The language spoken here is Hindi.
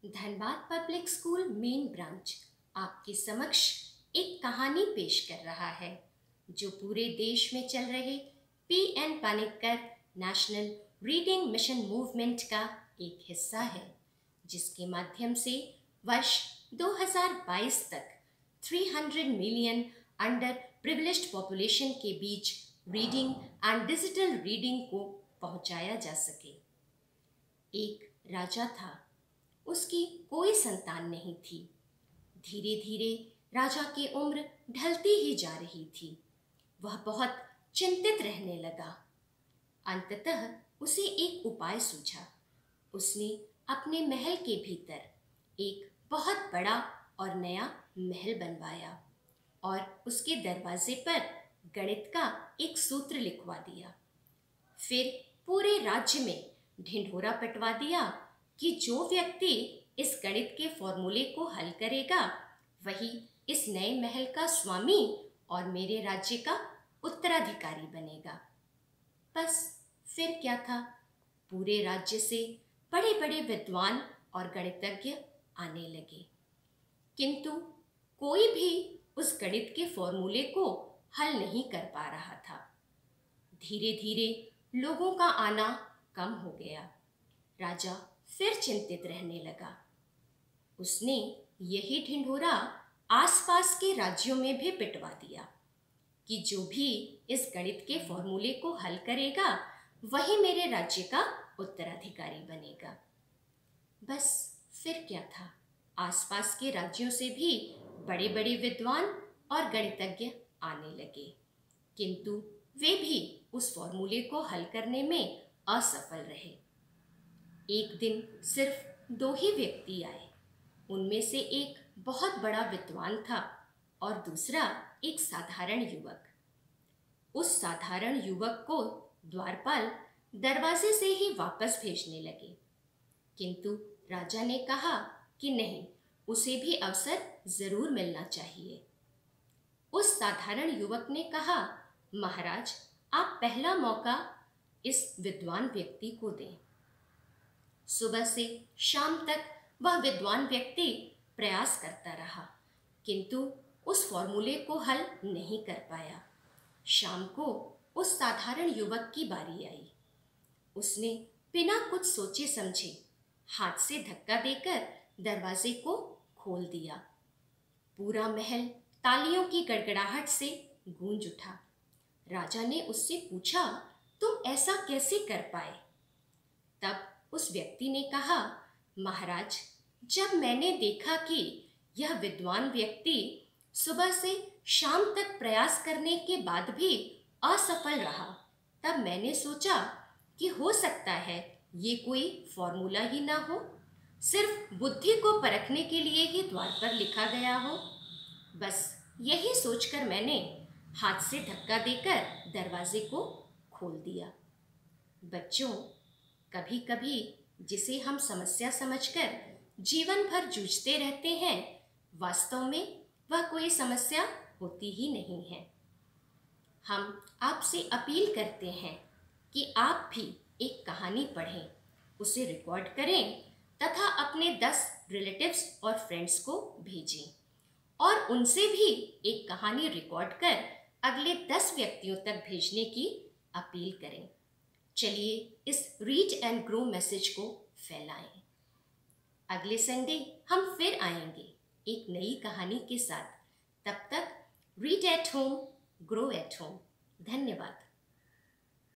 Dhanbad public school main branch आपके समक्ष एक कहानी पेश कर रहा है जो पूरे देश में चल रहे P.N. Panicker national reading mission movement का एक हिस्सा है, जिसके माध्यम से वर्ष 2022 तक 300 मिलियन अंडर प्रिविलेज्ड पॉपुलेशन के बीच रीडिंग एंड डिजिटल रीडिंग को पहुंचाया जा सके। एक राजा था, उसकी कोई संतान नहीं थी। धीरे धीरे राजा की उम्र ढलती ही जा रही थी। वह बहुत चिंतित रहने लगा। अंततः उसे एक उपाय सूझा। उसने अपने महल के भीतर एक बहुत बड़ा और नया महल बनवाया और उसके दरवाजे पर गणित का एक सूत्र लिखवा दिया। फिर पूरे राज्य में ढिंढोरा पिटवा दिया कि जो व्यक्ति इस गणित के फॉर्मूले को हल करेगा वही इस नए महल का स्वामी और मेरे राज्य का उत्तराधिकारी बनेगा। बस फिर क्या था, पूरे राज्य से बड़े बड़े विद्वान और गणितज्ञ आने लगे, किंतु कोई भी उस गणित के फॉर्मूले को हल नहीं कर पा रहा था। धीरे धीरे लोगों का आना कम हो गया। राजा फिर चिंतित रहने लगा। उसने यही ढिंढोरा आसपास के राज्यों में भी पिटवा दिया कि जो भी इस गणित के फॉर्मूले को हल करेगा वही मेरे राज्य का उत्तराधिकारी बनेगा। बस फिर क्या था, आसपास के राज्यों से भी बड़े बड़े विद्वान और गणितज्ञ आने लगे, किंतु वे भी उस फॉर्मूले को हल करने में असफल रहे। एक दिन सिर्फ 2 ही व्यक्ति आए। उनमें से एक बहुत बड़ा विद्वान था और दूसरा एक साधारण युवक। उस साधारण युवक को द्वारपाल दरवाजे से ही वापस भेजने लगे, किंतु राजा ने कहा कि नहीं, उसे भी अवसर जरूर मिलना चाहिए। उस साधारण युवक ने कहा, महाराज, आप पहला मौका इस विद्वान व्यक्ति को दें। सुबह से शाम तक वह विद्वान व्यक्ति प्रयास करता रहा, किंतु उस फॉर्मूले को हल नहीं कर पाया। शाम को उस साधारण युवक की बारी आई। उसने बिना कुछ सोचे समझे हाथ से धक्का देकर दरवाजे को खोल दिया। पूरा महल तालियों की गड़गड़ाहट से गूंज उठा। राजा ने उससे पूछा, तुम ऐसा कैसे कर पाए? तब उस व्यक्ति ने कहा, महाराज, जब मैंने देखा कि यह विद्वान व्यक्ति सुबह से शाम तक प्रयास करने के बाद भी असफल रहा, तब मैंने सोचा कि हो सकता है ये कोई फॉर्मूला ही ना हो, सिर्फ बुद्धि को परखने के लिए ही द्वार पर लिखा गया हो। बस यही सोचकर मैंने हाथ से धक्का देकर दरवाजे को खोल दिया। बच्चों, कभी कभी जिसे हम समस्या समझकर जीवन भर जूझते रहते हैं, वास्तव में वह कोई समस्या होती ही नहीं है। हम आपसे अपील करते हैं कि आप भी एक कहानी पढ़ें, उसे रिकॉर्ड करें तथा अपने 10 रिलेटिव्स और फ्रेंड्स को भेजें और उनसे भी एक कहानी रिकॉर्ड कर अगले 10 व्यक्तियों तक भेजने की अपील करें। चलिए इस रीड एंड ग्रो मैसेज को फैलाएं। अगले संडे हम फिर आएंगे एक नई कहानी के साथ। तब तक read at home, grow at home. धन्यवाद।